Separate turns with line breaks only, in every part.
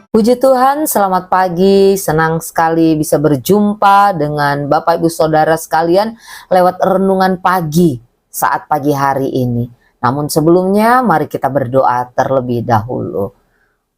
Puji Tuhan, selamat pagi. Senang sekali bisa berjumpa dengan Bapak Ibu Saudara sekalian lewat renungan pagi saat pagi hari ini. Namun sebelumnya, mari kita berdoa terlebih dahulu.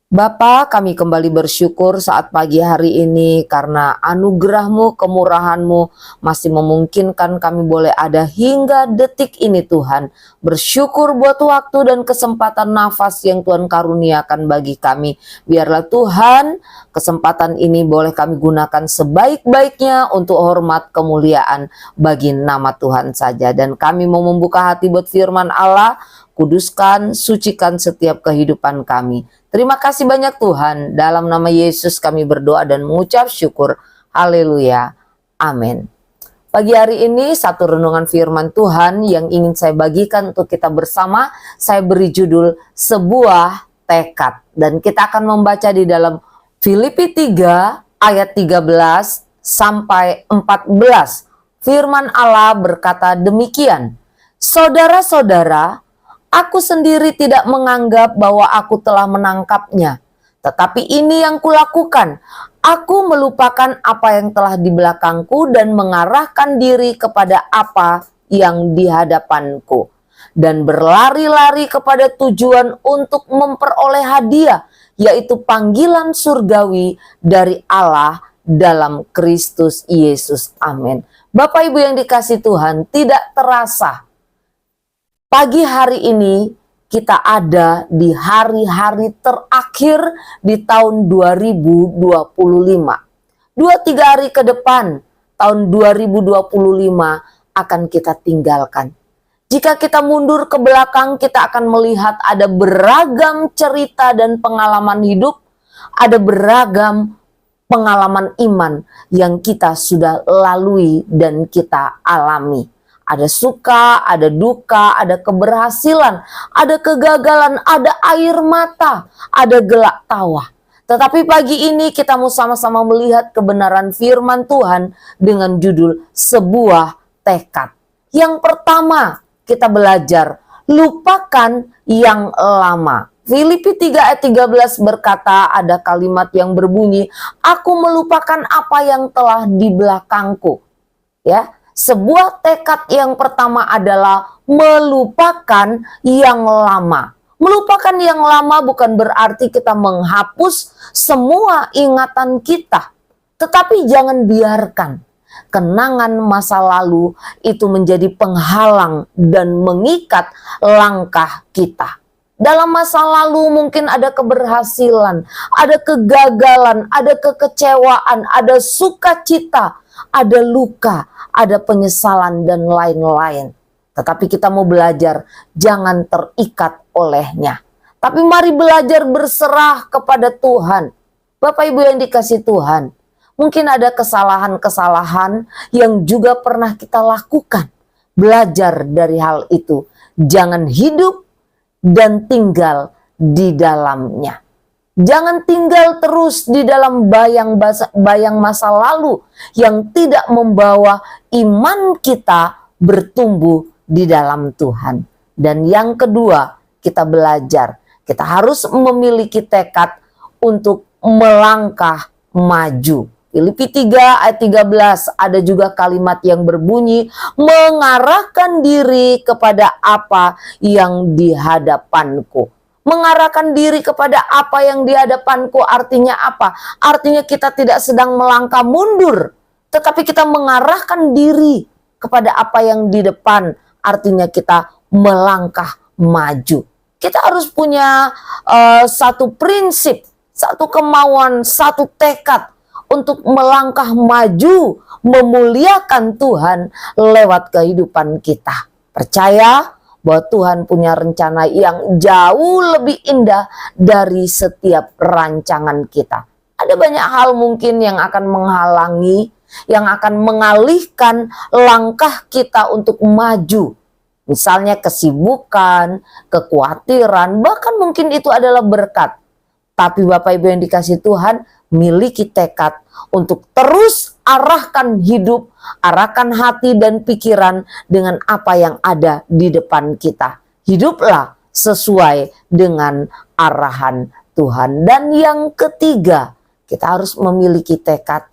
Bapa, kami kembali bersyukur saat pagi hari ini karena anugerah-Mu, kemurahan-Mu masih memungkinkan kami boleh ada hingga detik ini Tuhan. Bersyukur buat waktu dan kesempatan nafas yang Tuhan karuniakan bagi kami. Biarlah Tuhan kesempatan ini boleh kami gunakan sebaik-baiknya untuk hormat kemuliaan bagi nama Tuhan saja. Dan kami mau membuka hati buat firman Allah. Kuduskan, sucikan setiap kehidupan kami. Terima kasih banyak Tuhan. Dalam nama Yesus kami berdoa dan mengucap syukur. Haleluya. Amin. Pagi hari ini satu renungan firman Tuhan yang ingin saya bagikan untuk kita bersama. Saya beri judul Sebuah Tekad. Dan kita akan membaca di dalam Filipi 3 ayat 13 sampai 14. Firman Allah berkata demikian. Saudara-saudara, aku sendiri tidak menganggap bahwa aku telah menangkapnya. Tetapi ini yang kulakukan. Aku melupakan apa yang telah di belakangku dan mengarahkan diri kepada apa yang di hadapanku. Dan berlari-lari kepada tujuan untuk memperoleh hadiah, yaitu panggilan surgawi dari Allah dalam Kristus Yesus. Amin. Bapak Ibu yang dikasihi Tuhan, tidak terasa pagi hari ini kita ada di hari-hari terakhir di tahun 2025. 2-3 hari ke depan, tahun 2025 akan kita tinggalkan. Jika kita mundur ke belakang, kita akan melihat ada beragam cerita dan pengalaman hidup, ada beragam pengalaman iman yang kita sudah lalui dan kita alami. Ada suka, ada duka, ada keberhasilan, ada kegagalan, ada air mata, ada gelak tawa. Tetapi pagi ini kita mau sama-sama melihat kebenaran firman Tuhan dengan judul Sebuah Tekad. Yang pertama kita belajar, lupakan yang lama. Filipi 3 ayat 13 berkata, ada kalimat yang berbunyi, aku melupakan apa yang telah di belakangku. Ya. Sebuah tekad yang pertama adalah melupakan yang lama. Melupakan yang lama bukan berarti kita menghapus semua ingatan kita. Tetapi jangan biarkan kenangan masa lalu itu menjadi penghalang dan mengikat langkah kita. Dalam masa lalu mungkin ada keberhasilan, ada kegagalan, ada kekecewaan, ada sukacita, ada luka, ada penyesalan dan lain-lain. Tetapi kita mau belajar jangan terikat olehnya. Tapi mari belajar berserah kepada Tuhan. Bapak Ibu yang dikasihi Tuhan, mungkin ada kesalahan-kesalahan yang juga pernah kita lakukan. Belajar dari hal itu. Jangan hidup dan tinggal di dalamnya. Jangan tinggal terus di dalam bayang masa lalu yang tidak membawa iman kita bertumbuh di dalam Tuhan. Dan yang kedua, kita belajar. Kita harus memiliki tekad untuk melangkah maju. Filipi 3 ayat 13 ada juga kalimat yang berbunyi, mengarahkan diri kepada apa yang di hadapanku. Mengarahkan diri kepada apa yang di hadapanku artinya apa? Artinya kita tidak sedang melangkah mundur, tetapi kita mengarahkan diri kepada apa yang di depan, artinya kita melangkah maju. Kita harus punya satu prinsip, satu kemauan, satu tekad untuk melangkah maju, memuliakan Tuhan lewat kehidupan kita. Percaya bahwa Tuhan punya rencana yang jauh lebih indah dari setiap rancangan kita. Ada banyak hal mungkin yang akan menghalangi, yang akan mengalihkan langkah kita untuk maju. Misalnya kesibukan, kekhawatiran, bahkan mungkin itu adalah berkat. Tapi Bapak Ibu yang dikasihi Tuhan, miliki tekad untuk terus arahkan hidup, arahkan hati dan pikiran dengan apa yang ada di depan kita. Hiduplah sesuai dengan arahan Tuhan. Dan yang ketiga, kita harus memiliki tekad,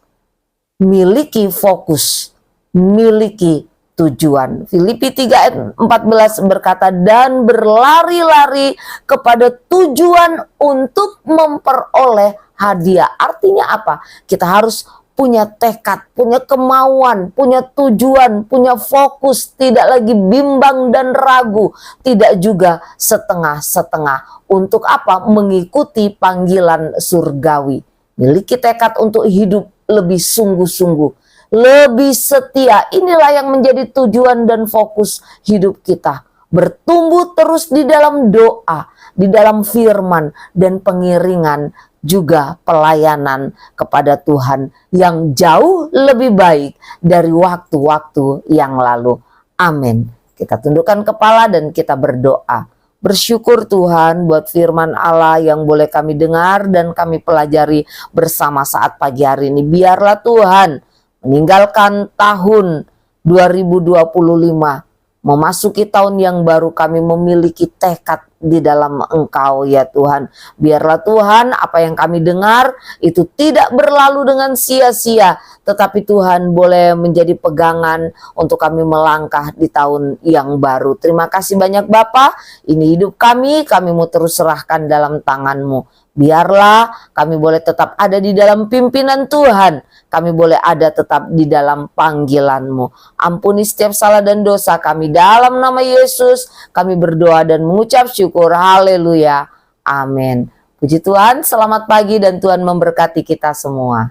miliki fokus, miliki tujuan. Filipi 3 ayat 14 berkata, dan berlari-lari kepada tujuan untuk memperoleh hadiah. Artinya apa? Kita harus punya tekad, punya kemauan, punya tujuan, punya fokus, tidak lagi bimbang dan ragu, tidak juga setengah-setengah. Untuk apa? Mengikuti panggilan surgawi. Miliki tekad untuk hidup lebih sungguh-sungguh, lebih setia. Inilah yang menjadi tujuan dan fokus hidup kita. Bertumbuh terus di dalam doa, di dalam firman, dan pengiringan, juga pelayanan kepada Tuhan yang jauh lebih baik dari waktu-waktu yang lalu. Amin. Kita tundukkan kepala dan kita berdoa. Bersyukur Tuhan buat firman Allah yang boleh kami dengar dan kami pelajari bersama saat pagi hari ini. Biarlah Tuhan meninggalkan tahun 2025, memasuki tahun yang baru, kami memiliki tekad di dalam Engkau ya Tuhan. Biarlah Tuhan apa yang kami dengar itu tidak berlalu dengan sia-sia, tetapi Tuhan boleh menjadi pegangan untuk kami melangkah di tahun yang baru. Terima kasih banyak Bapa, ini hidup kami mau terus serahkan dalam tangan-Mu. Biarlah kami boleh tetap ada di dalam pimpinan Tuhan, kami boleh ada tetap di dalam panggilan-Mu. Ampuni setiap salah dan dosa kami, dalam nama Yesus kami berdoa dan mengucap syukur. Haleluya. Amin. Puji Tuhan, selamat pagi dan Tuhan memberkati kita semua.